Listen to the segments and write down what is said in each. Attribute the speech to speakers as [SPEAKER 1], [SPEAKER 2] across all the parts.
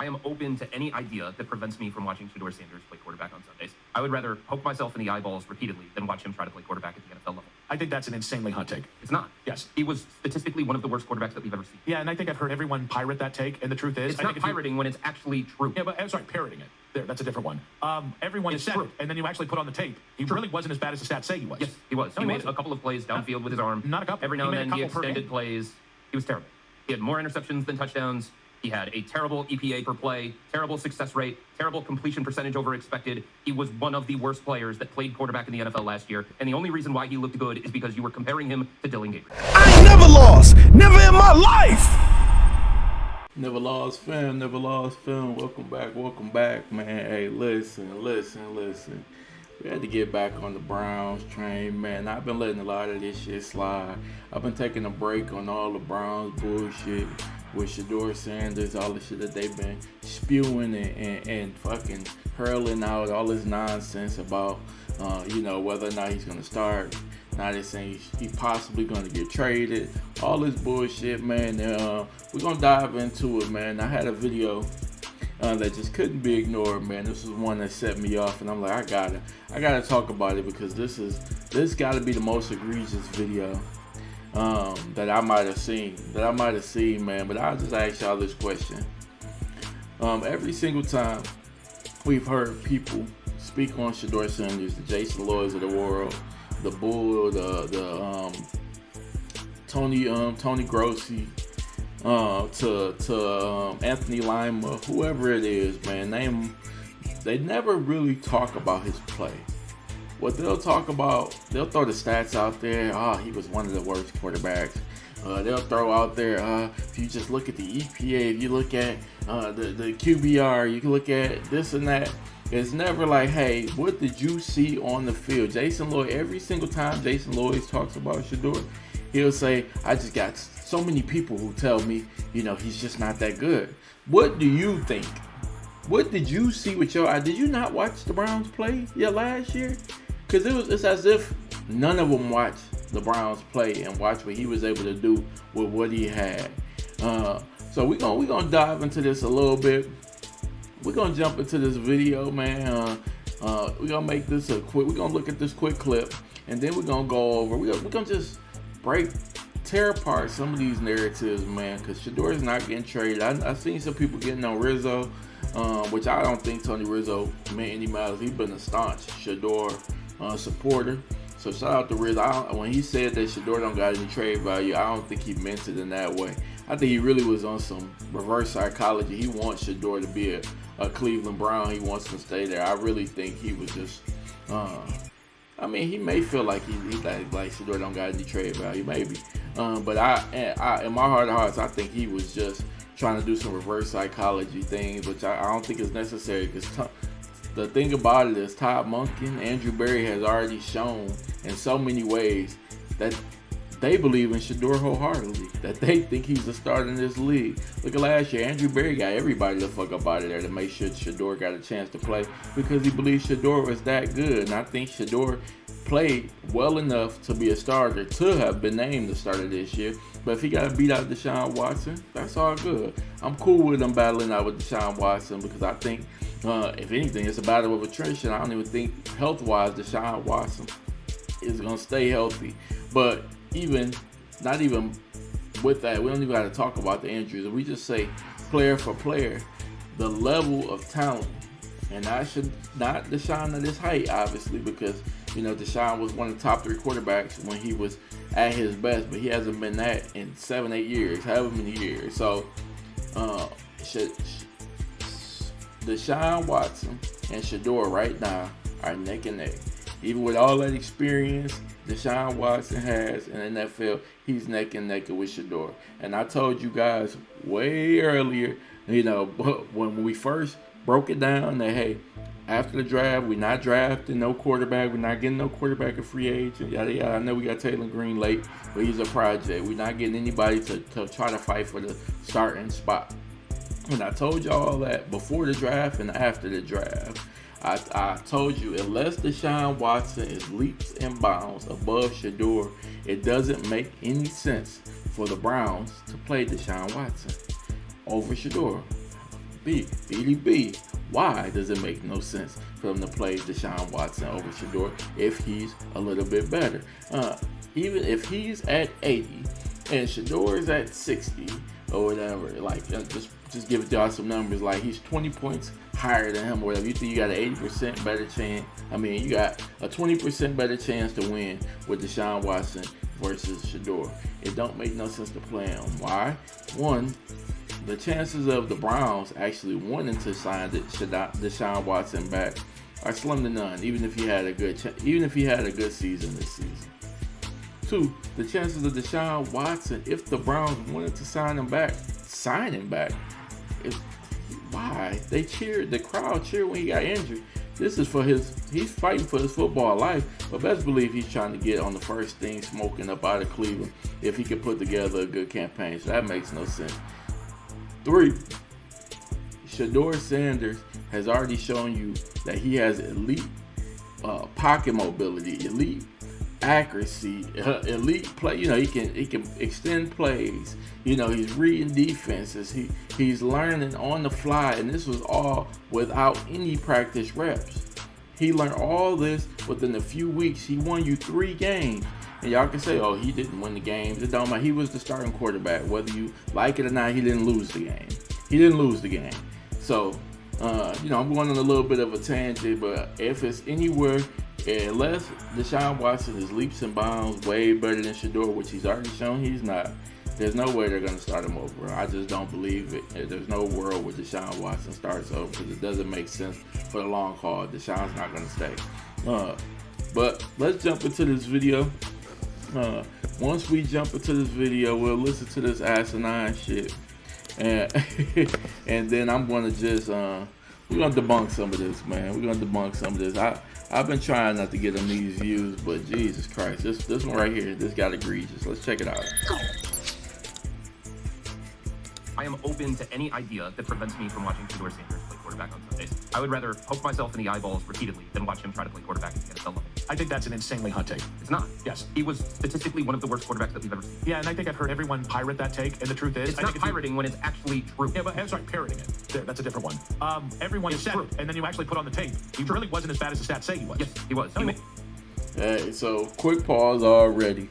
[SPEAKER 1] I am open to any idea that prevents me from watching Shedeur Sanders play quarterback on Sundays. I would rather poke myself in the eyeballs repeatedly than watch him try to play quarterback at the NFL level.
[SPEAKER 2] I think that's an insanely hot take.
[SPEAKER 1] It's not.
[SPEAKER 2] Yes.
[SPEAKER 1] He was statistically one of the worst quarterbacks that we've ever seen.
[SPEAKER 2] Yeah, and I think I've heard everyone pirate that take, and the truth is...
[SPEAKER 1] It's not pirating when it's actually true.
[SPEAKER 2] Yeah, but I'm sorry, parroting it. There, that's a different one. Everyone has said it, and then you actually put on the tape. He really wasn't as bad as the stats say he was.
[SPEAKER 1] Yes, he was.
[SPEAKER 2] No,
[SPEAKER 1] he made a couple of plays downfield with his arm.
[SPEAKER 2] Not a couple.
[SPEAKER 1] Every now and then he extended plays. He was terrible. He had more interceptions than touchdowns. He had a terrible EPA per play, terrible success rate, terrible completion percentage over expected. He was one of the worst players that played quarterback in the NFL last year. And the only reason why he looked good is because you were comparing him to Dylan Gabriel.
[SPEAKER 3] I ain't never lost. Never in my life.
[SPEAKER 4] NevaLoss film, welcome back, man. Hey, listen. We had to get back on the Browns train, man. I've been letting a lot of this shit slide. I've been taking a break on all the Browns bullshit with Shedeur Sanders, all the shit that they've been spewing and fucking hurling out all this nonsense about, whether or not he's going to start. Now they're saying he's possibly going to get traded. All this bullshit, man. We're going to dive into it, man. I had a video that just couldn't be ignored, man. This is one that set me off, and I'm like, I gotta talk about it because this got to be the most egregious video that I might have seen, man. But I'll just ask y'all this question. Every single time we've heard people speak on Shedeur Sanders, the Jason Lloyds of the world, the Bull, the Tony Grossi, to Anthony Lima, whoever it is, man, they never really talk about his play. What they'll talk about, they'll throw the stats out there. He was one of the worst quarterbacks. They'll throw out there, if you just look at the EPA, if you look at the QBR, you can look at this and that. It's never like, hey, what did you see on the field? Jason Lloyd, every single time Jason Lloyd talks about Shedeur, he'll say, I just got so many people who tell me, he's just not that good. What do you think? What did you see with your eye? Did you not watch the Browns play last year? Because it's as if none of them watched the Browns play and watch what he was able to do with what he had. So we're gonna dive into this a little bit. We're gonna jump into this video, man. We're gonna make this we're gonna look at this quick clip, and then we're gonna go over. We're gonna just tear apart some of these narratives, man. Because Shedeur is not getting traded. I've seen some people getting on Rizzo, which I don't think Tony Rizzo meant any malice. He's been a staunch Shedeur supporter. So shout out to Rizzo. When he said that Shedeur don't got any trade value, I don't think he meant it in that way. I think he really was on some reverse psychology. He wants Shedeur to be a Cleveland Brown. He wants to stay there. I really think he was just, he may feel like he like Shedeur don't got any trade value, maybe. But I, in my heart of hearts, I think he was just trying to do some reverse psychology things, which I don't think is necessary. Because the thing about it is, Todd Monken, Andrew Berry has already shown in so many ways that they believe in Shedeur wholeheartedly, that they think he's the starter in this league. Look at last year, Andrew Berry got everybody the fuck up out of there to make sure Shedeur got a chance to play because he believes Shedeur was that good. And I think Shedeur played well enough to be a starter, to have been named the starter this year. But if he got to beat out Deshaun Watson, that's all good. I'm cool with him battling out with Deshaun Watson because I think, if anything, it's a battle of attrition. I don't even think health-wise Deshaun Watson is going to stay healthy. But not even with that, we don't even got to talk about the injuries. If we just say player for player, the level of talent, and not Deshaun at his height, obviously, because Deshaun was one of the top 3 quarterbacks when he was at his best, but he hasn't been that in 7-8 years, however many years. So Deshaun Watson and Shedeur right now are neck and neck. Even with all that experience Deshaun Watson has in the NFL, he's neck and neck with Shedeur. And I told you guys way earlier, when we first broke it down that, hey, after the draft, we're not drafting no quarterback. We're not getting no quarterback a free agent. Yada, yada. I know we got Taylor Green late, but he's a project. We're not getting anybody to try to fight for the starting spot. And I told y'all all that before the draft and after the draft. I told you, unless Deshaun Watson is leaps and bounds above Shedeur, it doesn't make any sense for the Browns to play Deshaun Watson over Shedeur. B. BDB. Why does it make no sense for him to play Deshaun Watson over Shedeur if he's a little bit better? Even if he's at 80 and Shedeur is at 60 or whatever, like just give it y'all some numbers. Like he's 20 points higher than him or whatever. You think you got an 80% better chance? I mean, you got a 20% better chance to win with Deshaun Watson versus Shedeur. It don't make no sense to play him. Why? One, the chances of the Browns actually wanting to sign Deshaun Watson back are slim to none, even if he had a good season this season. Two, the chances of Deshaun Watson, if the Browns wanted to sign him back. Why? They cheered, the crowd cheered when he got injured. This is for he's fighting for his football life, but best believe he's trying to get on the first thing smoking up out of Cleveland if he can put together a good campaign. So that makes no sense. 3, Shedeur Sanders has already shown you that he has elite pocket mobility, elite accuracy, elite play. You know, he can extend plays. You know, he's reading defenses. He's learning on the fly, and this was all without any practice reps. He learned all this within a few weeks. He won you 3 games. And y'all can say, oh, he didn't win the games. It don't matter. He was the starting quarterback. Whether you like it or not, he didn't lose the game. So, you know, I'm going on a little bit of a tangent, but if it's anywhere, unless Deshaun Watson is leaps and bounds way better than Shedeur, which he's already shown he's not, there's no way they're going to start him over. I just don't believe it. There's no world where Deshaun Watson starts over because it doesn't make sense for the long haul. Deshaun's not going to stay. But let's jump into this video. Once we jump into this video, we'll listen to this asinine shit, and and then I'm gonna just we're gonna debunk some of this, man. We're gonna debunk some of this. I've been trying not to get them these views, but Jesus Christ, this one right here, this got egregious. Let's check it out.
[SPEAKER 1] I am open to any idea that prevents me from watching Shedeur Sanders play quarterback on Sundays. I would rather poke myself in the eyeballs repeatedly than watch him try to play quarterback at the NFL level.
[SPEAKER 2] I think that's an insanely hot take.
[SPEAKER 1] It's not.
[SPEAKER 2] Yes.
[SPEAKER 1] He was statistically one of the worst quarterbacks that we've ever seen.
[SPEAKER 2] Yeah, and I think I've heard everyone pirate that take, and the truth is...
[SPEAKER 1] It's not pirating when it's actually true.
[SPEAKER 2] Yeah, but I'm sorry, parroting it. There, that's a different one. Everyone said it, and then you actually put on the tape. He really wasn't as bad as the stats say he was.
[SPEAKER 1] Yes, he was.
[SPEAKER 4] So, quick pause already.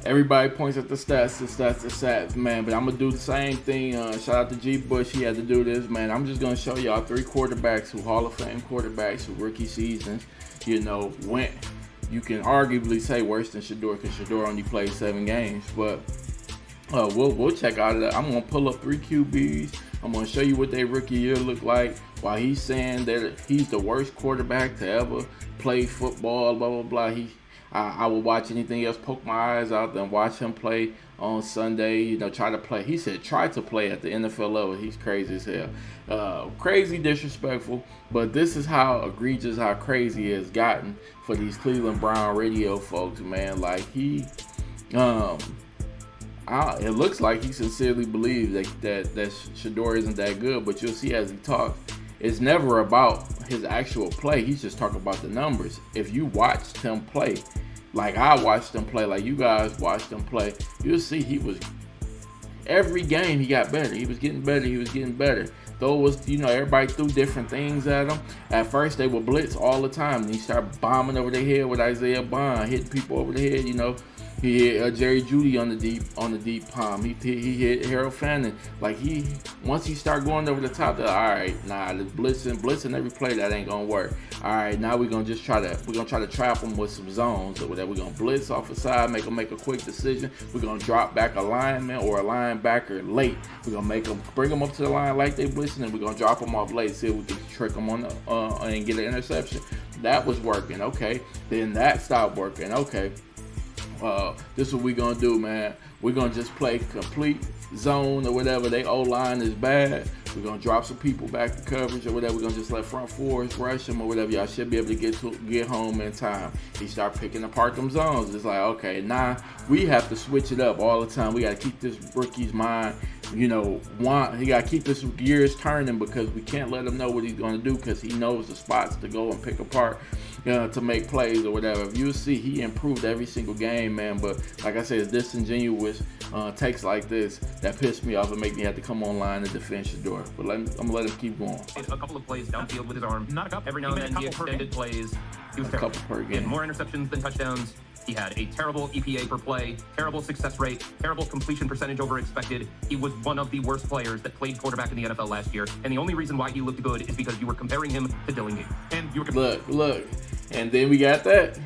[SPEAKER 4] Everybody points at the stats, man. But I'm going to do the same thing. Shout out to G. Bush. He had to do this, man. I'm just going to show y'all 3 quarterbacks who Hall of Fame quarterbacks who rookie seasons, you know, went, you can arguably say worse than Shedeur because Shedeur only played 7 games. But we'll check out of that. I'm going to pull up 3 QBs. I'm going to show you what their rookie year looked like while he's saying that he's the worst quarterback to ever play football, blah, blah, blah. I would watch anything else, poke my eyes out, then watch him play on Sunday, you know, try to play. He said try to play at the NFL level. He's crazy as hell. Crazy disrespectful, but this is how egregious, how crazy it has gotten for these Cleveland Brown radio folks, man. Like it looks like he sincerely believes that Shedeur isn't that good, but you'll see as he talks, it's never about his actual play. He's just talking about the numbers. If you watched him play, like I watched him play, like you guys watched him play, you'll see he was, every game he got better. He was getting better. Though it was, you know, everybody threw different things at him. At first they would blitz all the time. And he started bombing over their head with Isaiah Bond, hitting people over the head, you know. He hit Jerry Jeudy on the deep palm. He hit Harold Fannin. Like once he start going over the top, all right, nah, the blitzing every play, that ain't gonna work. All right, now we're gonna try to trap him with some zones or whatever. We're gonna blitz off the side, make him make a quick decision. We're gonna drop back a lineman or a linebacker late. We're gonna bring him up to the line like they blitzing, and we're gonna drop him off late, see if we can trick him on and get an interception. That was working, okay. Then that stopped working, okay. This is what we gonna do, man. We're gonna just play complete zone or whatever. They O-line is bad. We're gonna drop some people back to coverage or whatever. We're gonna just let front fours rush them or whatever. Y'all should be able to get home in time. He start picking apart them zones. It's like, okay, nah, we have to switch it up all the time. We gotta keep this rookie's mind he got to keep his gears turning because we can't let him know what he's going to do because he knows the spots to go and pick apart to make plays or whatever. If you see, he improved every single game, man. But like I said, it's disingenuous takes like this that piss me off and make me have to come online and defend Shedeur. But I'm going to let him keep going.
[SPEAKER 1] A couple of plays downfield with his arm.
[SPEAKER 2] Not a couple.
[SPEAKER 1] Every now and then he extended plays. He was terrible.
[SPEAKER 4] Couple per game.
[SPEAKER 1] He had more interceptions than touchdowns. He had a terrible EPA per play, terrible success rate, terrible completion percentage over expected. He was one of the worst players that played quarterback in the NFL last year. And the only reason why he looked good is because you were comparing him to Dylan Gabriel.
[SPEAKER 2] And you were
[SPEAKER 4] look. And then we got that.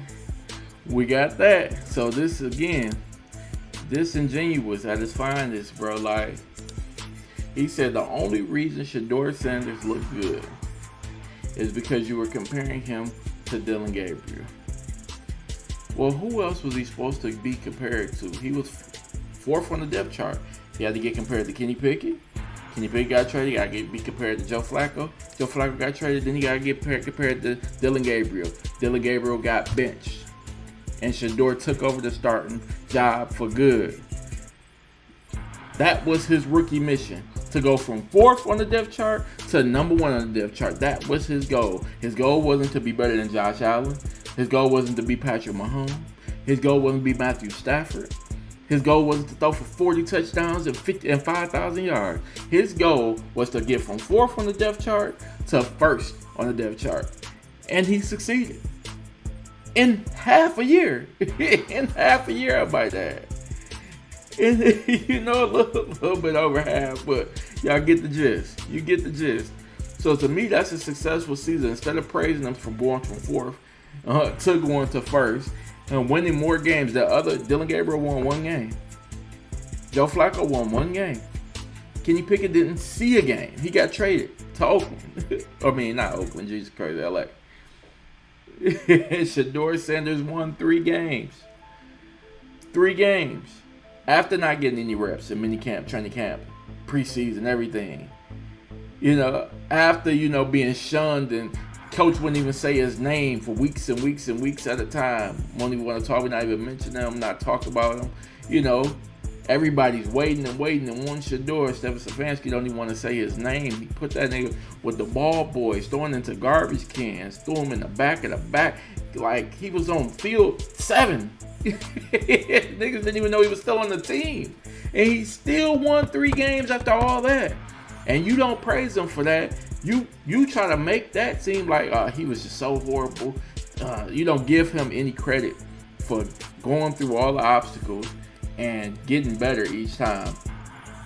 [SPEAKER 4] So this, again, disingenuous at its finest, bro. Like, he said the only reason Shedeur Sanders looked good is because you were comparing him to Dylan Gabriel. Well, who else was he supposed to be compared to? He was fourth on the depth chart. He had to get compared to Kenny Pickett. Kenny Pickett got traded. He got to be compared to Joe Flacco. Joe Flacco got traded. Then he got to get compared to Dylan Gabriel. Dylan Gabriel got benched. And Shedeur took over the starting job for good. That was his rookie mission, to go from fourth on the depth chart to number one on the depth chart. That was his goal. His goal wasn't to be better than Josh Allen. His goal wasn't to be Patrick Mahomes. His goal wasn't to be Matthew Stafford. His goal wasn't to throw for 40 touchdowns and 5,000 yards. His goal was to get from fourth on the depth chart to first on the depth chart. And he succeeded. In half a year. In half a year, I might add. And, a little bit over half, but y'all get the gist. You get the gist. So to me, that's a successful season. Instead of praising them for going from fourth to going to first and winning more games. The other, Dylan Gabriel won one game. Joe Flacco won one game. Kenny Pickett didn't see a game. He got traded to Oakland. I mean, not Oakland, Jesus Christ, LA. Shedeur Sanders won 3 games. 3 games. After not getting any reps in minicamp, training camp, preseason, everything. After, being shunned and coach wouldn't even say his name for weeks and weeks and weeks at a time. Won't even want to talk, not even mention him, not talk about him. Everybody's waiting and one Shedeur, Stephen Stefanski don't even want to say his name. He put that nigga with the ball boys, throwing into garbage cans, threw him in the back of the back, like he was on field 7. Niggas didn't even know he was still on the team. And he still won 3 games after all that. And you don't praise him for that. You try to make that seem like he was just so horrible. You don't give him any credit for going through all the obstacles and getting better each time.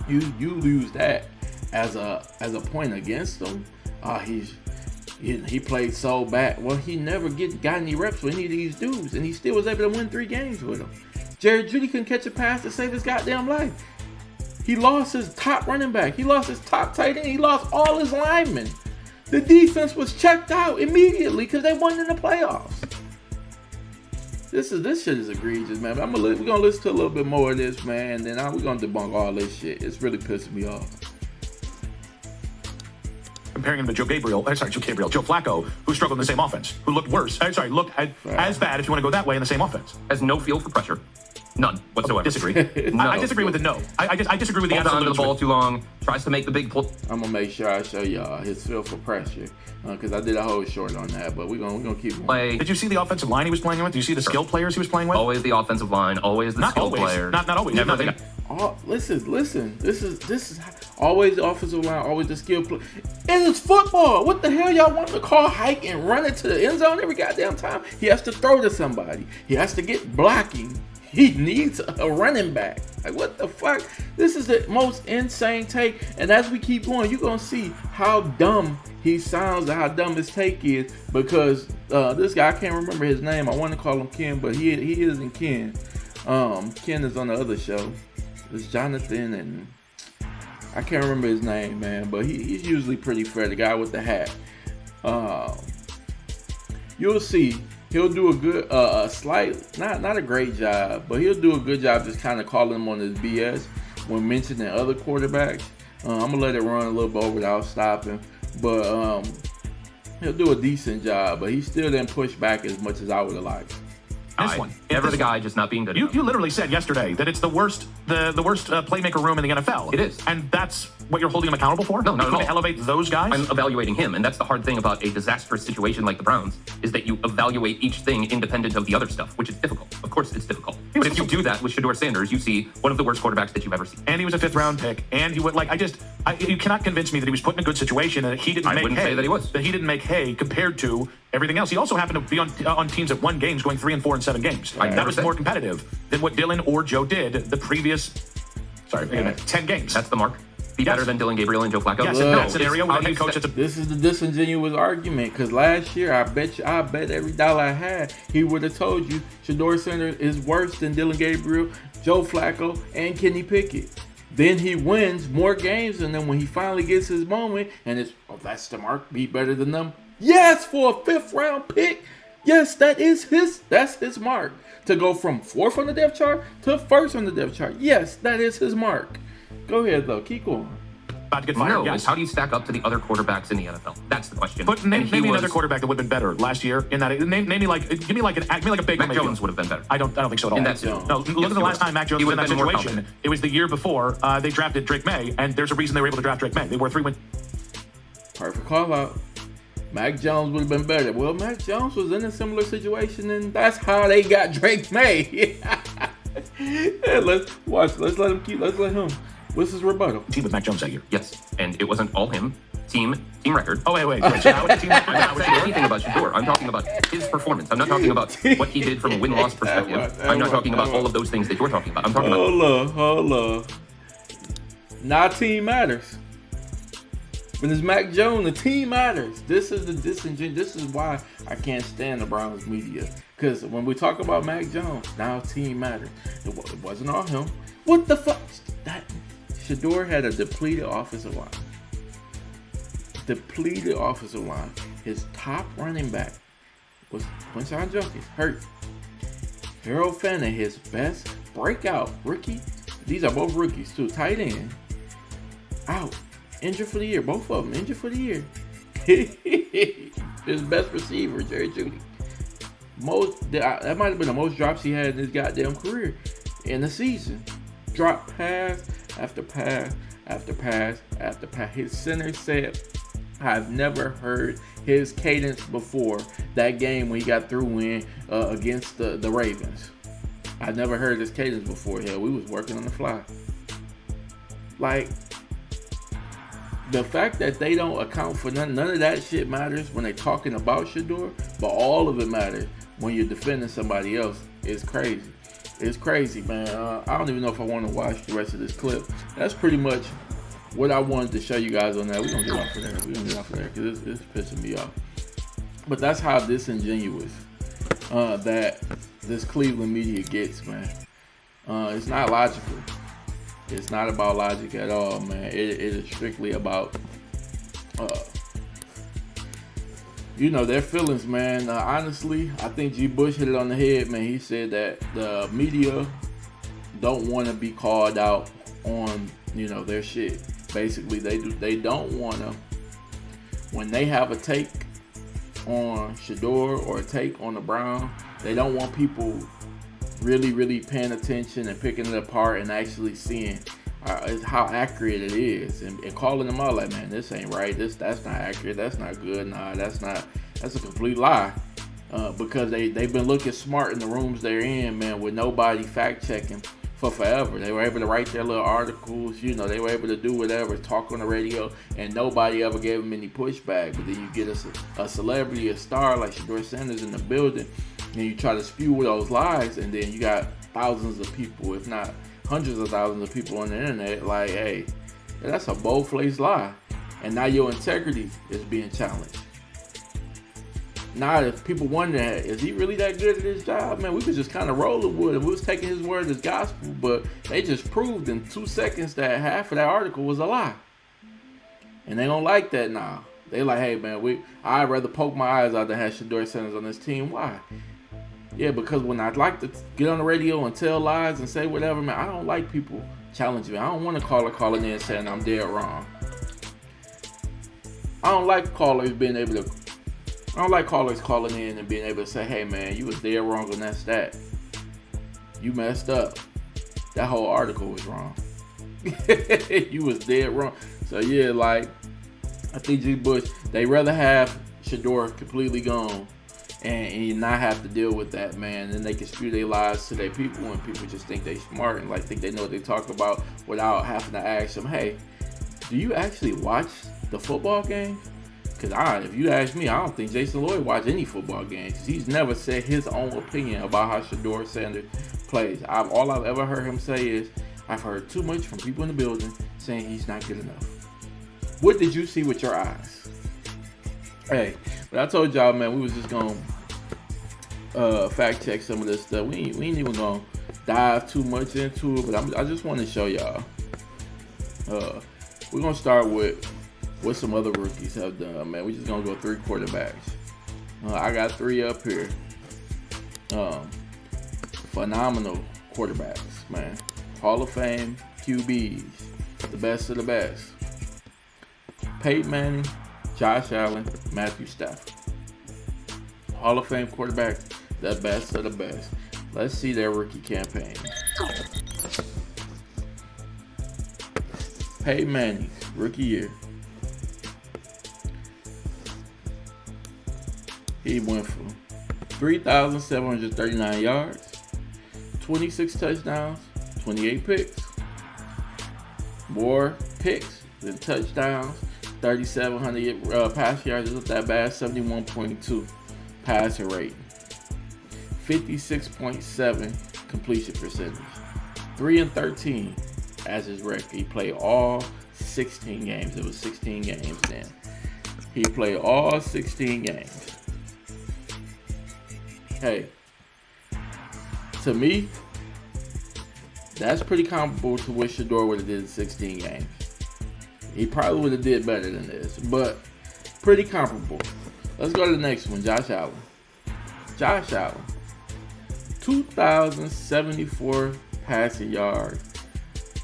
[SPEAKER 4] You use that as a point against him. He played so bad. Well, he never got any reps with any of these dudes, and he still was able to win 3 games with them. Jerry Jeudy couldn't catch a pass to save his goddamn life. He lost his top running back. He lost his top tight end. He lost all his linemen. The defense was checked out immediately because they won in the playoffs. This shit is egregious, man. We're gonna listen to a little bit more of this, man. And then we're gonna debunk all this shit. It's really pissing me off.
[SPEAKER 2] Comparing him to Joe Flacco, who struggled in the same offense, who looked worse. Looked as bad, if you want to go that way, in the same offense.
[SPEAKER 1] Has no feel for pressure. None whatsoever.
[SPEAKER 2] Disagree. I disagree with the no. I disagree with the
[SPEAKER 1] Holds
[SPEAKER 2] absolute.
[SPEAKER 1] onto the ball too long. Tries to make the big pull.
[SPEAKER 4] I'm gonna make sure I show y'all his feel for pressure because I did a whole short on that. But we're gonna keep going.
[SPEAKER 1] Play.
[SPEAKER 2] Did you see the offensive line he was playing with? Did you see the skill players he was playing with?
[SPEAKER 1] Always the offensive line. Always the
[SPEAKER 2] not
[SPEAKER 1] skill
[SPEAKER 2] always.
[SPEAKER 1] players.
[SPEAKER 2] Not always.
[SPEAKER 1] Never
[SPEAKER 2] Nothing.
[SPEAKER 4] Listen. This is always the offensive line. Always the skill play. And it's football. What the hell y'all want to call hike and run it to the end zone every goddamn time? He has to throw to somebody. He has to get blocking. He needs a running back. Like, what the fuck? This is the most insane take. And as we keep going, you're going to see how dumb he sounds and how dumb his take is. Because this guy, I can't remember his name. I want to call him Ken, but he isn't Ken. Ken is on the other show. It's Jonathan and I can't remember his name, man. But he's usually pretty fair. The guy with the hat. You'll see. He'll do a good, slight, not a great job, but he'll do a good job just kind of calling him on his BS when mentioning other quarterbacks. I'm going to let it run a little bit without stopping, but he'll do a decent job, but he still didn't push back as much as I would have liked.
[SPEAKER 2] This one.
[SPEAKER 1] Never the guy just not being good
[SPEAKER 2] You
[SPEAKER 1] enough.
[SPEAKER 2] literally said yesterday that it's the worst the worst playmaker room in the NFL.
[SPEAKER 1] It is.
[SPEAKER 2] And that's what you're holding him accountable for?
[SPEAKER 1] No, not
[SPEAKER 2] You're
[SPEAKER 1] at
[SPEAKER 2] going to
[SPEAKER 1] all.
[SPEAKER 2] elevate those guys?
[SPEAKER 1] I'm evaluating him, and that's the hard thing about a disastrous situation like the Browns, is that you evaluate each thing independent of the other stuff, which is difficult. Of course, it's difficult. But if you do that with Shedeur Sanders, you see one of the worst quarterbacks that you've ever seen.
[SPEAKER 2] And he was a 5th-round pick, and he would you cannot convince me that he was put in a good situation and that he didn't
[SPEAKER 1] I
[SPEAKER 2] make
[SPEAKER 1] wouldn't
[SPEAKER 2] hay.
[SPEAKER 1] say that he was.
[SPEAKER 2] That he didn't make hay compared to everything else. He also happened to be on teams that won games, going 3-4 in 7 games. That was more competitive than what Dylan or Joe did the previous 10 games.
[SPEAKER 1] That's the mark. Be better than Dylan Gabriel and Joe Flacco.
[SPEAKER 2] Yes,
[SPEAKER 1] No,
[SPEAKER 2] in that scenario with a head coach.
[SPEAKER 4] This is the disingenuous argument, because last year I bet every dollar I had he would have told you Shedeur Sanders is worse than Dylan Gabriel, Joe Flacco, and Kenny Pickett. Then he wins more games, and then when he finally gets his moment, and it's that's the mark, be better than them. Yes, for a 5th-round pick. Yes, that's his mark. To go from 4th on the depth chart to 1st on the depth chart. Yes, that is his mark. Go ahead though, keep going.
[SPEAKER 2] About to get fired.
[SPEAKER 1] No,
[SPEAKER 2] Yes.
[SPEAKER 1] it's how do you stack up to the other quarterbacks in the NFL? That's the question.
[SPEAKER 2] But name me another quarterback that would have been better last year. In that, name me like, give me like a big.
[SPEAKER 1] Mac Jones would have been better.
[SPEAKER 2] I don't think so at all.
[SPEAKER 1] In that
[SPEAKER 2] No,
[SPEAKER 1] situation.
[SPEAKER 2] look
[SPEAKER 1] Yes,
[SPEAKER 2] at the
[SPEAKER 1] he
[SPEAKER 2] last
[SPEAKER 1] would.
[SPEAKER 2] time Mac Jones
[SPEAKER 1] He
[SPEAKER 2] was in
[SPEAKER 1] would
[SPEAKER 2] that
[SPEAKER 1] have been more
[SPEAKER 2] situation.
[SPEAKER 1] confident.
[SPEAKER 2] It was the year before they drafted Drake May, and there's a reason they were able to draft Drake May. They were 3-win.
[SPEAKER 4] Perfect call out. Mac Jones would have been better. Well, Mac Jones was in a similar situation, and that's how they got Drake May. Yeah, let's watch. Let's let him. What's his rebuttal?
[SPEAKER 2] Team with Mac Jones that year.
[SPEAKER 1] Yes, and it wasn't all him. Team record.
[SPEAKER 2] Oh wait. So that was the team.
[SPEAKER 1] I'm not saying anything about Shedeur. I'm talking about his performance. I'm not talking about what he did from a win-loss perspective. I'm not talking about all of those things that you're talking about. I'm talking about...
[SPEAKER 4] Hold up. Now team matters. When it's Mac Jones, the team matters. This is the disingenuous. This is why I can't stand the Browns media. Because when we talk about Mac Jones, now team matters. It wasn't all him. What the fuck? Shedeur had a depleted offensive line. His top running back was Quinshon Judkins, hurt. Harold Fenner, his best breakout rookie. These are both rookies too. Tight end, out, injured for the year. Both of them injured for the year. His best receiver, Jerry Jeudy. That might have been the most drops he had in his goddamn career in the season. Drop pass after pass after pass after pass. His center said, I've never heard his cadence before that game when he got through against the Ravens. I've never heard his cadence before. Hell, we was working on the fly. Like, the fact that they don't account for none of that shit matters when they're talking about Shedeur, but all of it matters when you're defending somebody else is crazy. It's crazy, man. I don't even know if I want to watch the rest of this clip. That's pretty much what I wanted to show you guys on that. We're going to get off of there. Because it's pissing me off. But that's how disingenuous that this Cleveland media gets, man. It's not logical. It's not about logic at all, man. It is strictly about, their feelings, man. Honestly, I think G. Bush hit it on the head, man. He said that the media don't want to be called out on, their shit. Basically, they don't want to, when they have a take on Shedeur or a take on the Brown, they don't want people really, really paying attention and picking it apart and actually seeing how accurate it is and calling them out like, man, this ain't right. That's not accurate. That's not good. Nah, that's a complete lie. Because they've been looking smart in the rooms they're in, man, with nobody fact checking for forever. They were able to write their little articles, they were able to do whatever, talk on the radio, and nobody ever gave them any pushback. But then you get a celebrity, a star like Shedeur Sanders in the building, and you try to spew those lies, and then you got thousands of people, if not hundreds of thousands of people on the internet like, hey, that's a bold-faced lie. And now your integrity is being challenged. Now, if people wonder, is he really that good at his job? Man, we was just kind of rolling with him. We was taking his word as gospel, but they just proved in 2 seconds that half of that article was a lie. And they don't like that now. They like, hey, man, I'd rather poke my eyes out than have Shedeur Sanders on this team. Why? Yeah, because when I'd like to get on the radio and tell lies and say whatever, man, I don't like people challenging me. I don't want a caller calling in saying I'm dead wrong. I don't like callers calling in and being able to say, hey, man, you was dead wrong on that stat. You messed up. that whole article was wrong. You was dead wrong. So yeah, like I think G. Bush, they rather have Shedeur completely gone and not have to deal with that, man. And they can spew their lies to their people, and people just think they smart and like think they know what they talk about without having to ask them, hey, do you actually watch the football game? Because if you ask me, I don't think Jason Lloyd watched any football games. He's never said his own opinion about how Shedeur Sanders plays. All I've ever heard him say is, I've heard too much from people in the building saying he's not good enough. What did you see with your eyes? Hey, but I told y'all, man, we was just going to fact check some of this stuff. We ain't even going to dive too much into it, but I just want to show y'all. We're going to start with what some other rookies have done, man. We're just going to go 3 quarterbacks. I got 3 up here. Phenomenal quarterbacks, man. Hall of Fame QBs, the best of the best. Peyton Manning, Josh Allen, Matthew Stafford. Hall of Fame quarterbacks, the best of the best. Let's see their rookie campaign. Peyton Manning, rookie year. He went for 3,739 yards, 26 touchdowns, 28 picks. More picks than touchdowns. 3,700 pass yards isn't that bad. 71.2 passer rating. 56.7 completion percentage. 3-13 as his record. He played all 16 games. It was 16 games then. He played all 16 games. Hey, to me, that's pretty comparable to what Shedeur would have did in 16 games. He probably would have did better than this, but pretty comparable. Let's go to the next one, Josh Allen. Josh Allen, 2,074 passing yards,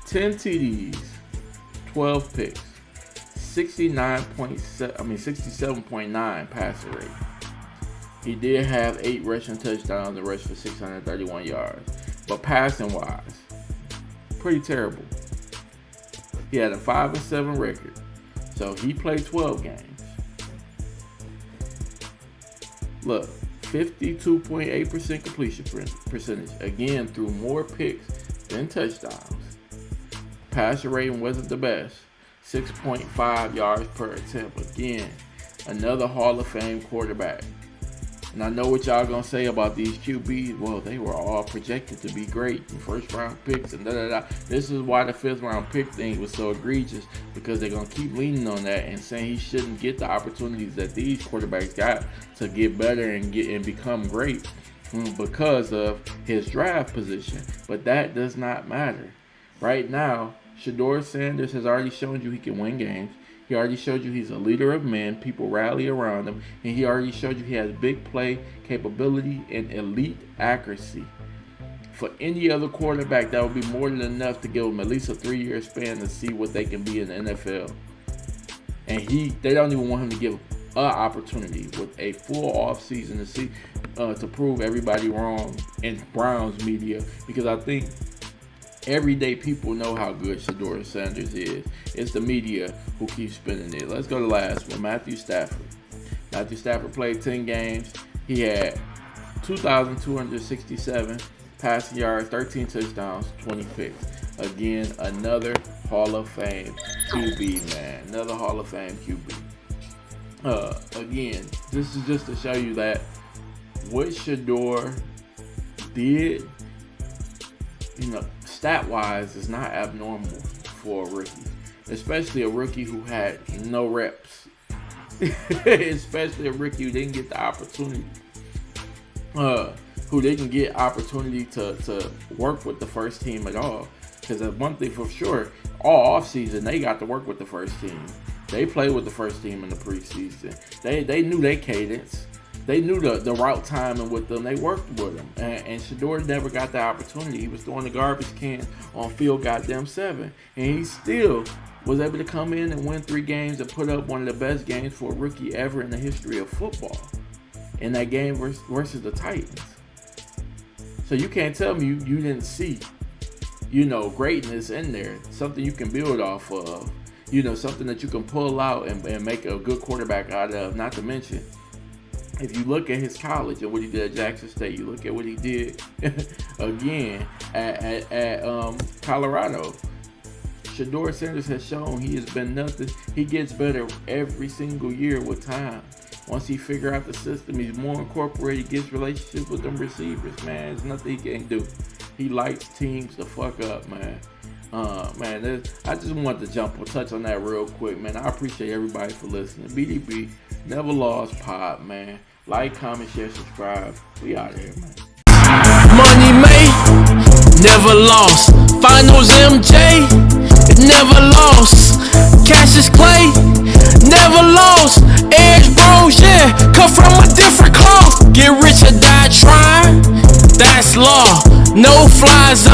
[SPEAKER 4] 10 TDs, 12 picks, 67.9 passer rate. He did have 8 rushing touchdowns and rushed for 631 yards, but passing wise, pretty terrible. He had a 5-7 record, so he played 12 games. Look, 52.8% completion percentage, again through more picks than touchdowns. Passer rating wasn't the best, 6.5 yards per attempt. Again, another Hall of Fame quarterback. And I know what y'all gonna say about these QBs. Well, they were all projected to be great in first round picks and da-da-da. This is why the 5th round pick thing was so egregious, because they're gonna keep leaning on that and saying he shouldn't get the opportunities that these quarterbacks got to get better and become great because of his draft position. But that does not matter. Right now, Shedeur Sanders has already shown you he can win games. He already showed you he's a leader of men. People rally around him. And he already showed you he has big play capability and elite accuracy. For any other quarterback, that would be more than enough to give them at least a 3-year span to see what they can be in the NFL. And they don't even want him to give an opportunity with a full offseason to see to prove everybody wrong in Browns media, because I think everyday people know how good Shedeur Sanders is. It's the media who keeps spinning it. Let's go to the last one, Matthew Stafford. Matthew Stafford played 10 games. He had 2,267 passing yards, 13 touchdowns, 20 picks. Again, another Hall of Fame QB, man. Another Hall of Fame QB. Again, this is just to show you that what Shedeur did, stat-wise, is not abnormal for a rookie, especially a rookie who had no reps, especially a rookie who didn't get the opportunity, who didn't get opportunity to work with the first team at all. Because one thing for sure, all offseason they got to work with the first team. They played with the first team in the preseason. They knew their cadence. They knew the route timing with them. They worked with them. And Shedeur never got the opportunity. He was throwing the garbage can on field goddamn 7. And he still was able to come in and win 3 games and put up one of the best games for a rookie ever in the history of football. In that game versus the Titans. So you can't tell me you didn't see greatness in there, something you can build off of, something that you can pull out and make a good quarterback out of. Not to mention, if you look at his college and what he did at Jackson State, you look at what he did again at Colorado. Shedeur Sanders has shown he has been nothing. He gets better every single year with time. Once he figure out the system, he's more incorporated, gets relationships with them receivers, man. There's nothing he can't do. He lights teams the fuck up, man. I just wanted to touch on that real quick, man. I appreciate everybody for listening. BDB, NevaLoss Pod, man. Like, comment, share, subscribe. We out here, man.
[SPEAKER 5] Money made, never lost. Finals MJ, never lost. Cassius Clay, never lost. Edge Bros, yeah, come from a different cloth. Get rich or die trying, that's law. No fly zone.